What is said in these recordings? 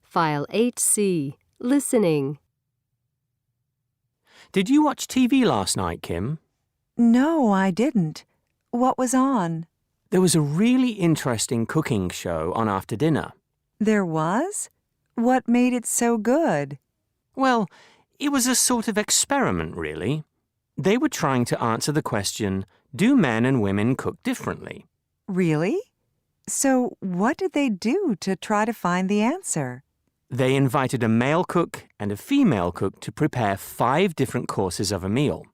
File 8C. Listening. Did you watch TV last night, Kim? No, I didn't. What was on? There was a really interesting cooking show on after dinner. There was? What made it so good? Well, it was a sort of experiment, really. They were trying to answer the question, do men and women cook differently? Really? So what did they do to try to find the answer? They invited a male cook and a female cook to prepare 5 different courses of a meal.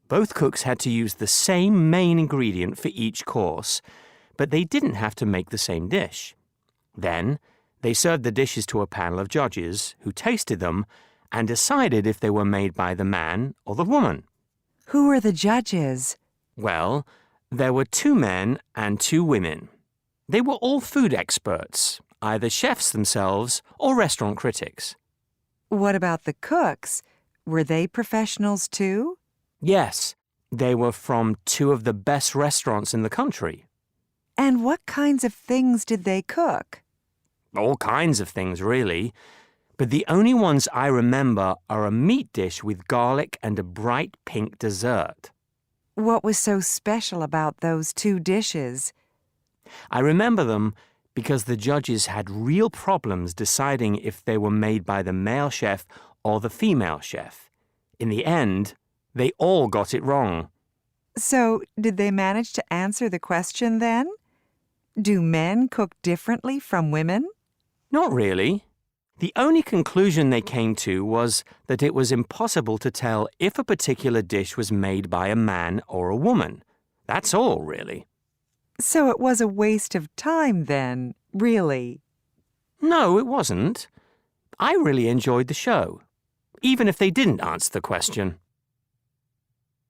Both cooks had to use the same main ingredient for each course, but they didn't have to make the same dish. Then, they served the dishes to a panel of judges who tasted them and decided if they were made by the man or the woman. Who were the judges? Well, there were 2 men and 2 women. They were all food experts, either chefs themselves or restaurant critics. What about the cooks? Were they professionals too? Yes, they were from 2 of the best restaurants in the country. And what kinds of things did they cook? All kinds of things, really. But the only ones I remember are a meat dish with garlic and a bright pink dessert. What was so special about those 2 dishes? I remember them because the judges had real problems deciding if they were made by the male chef or the female chef. In the end, they all got it wrong. So, did they manage to answer the question then? Do men cook differently from women? Not really. The only conclusion they came to was that it was impossible to tell if a particular dish was made by a man or a woman. That's all, really. So it was a waste of time then, really? No, it wasn't. I really enjoyed the show, even if they didn't answer the question.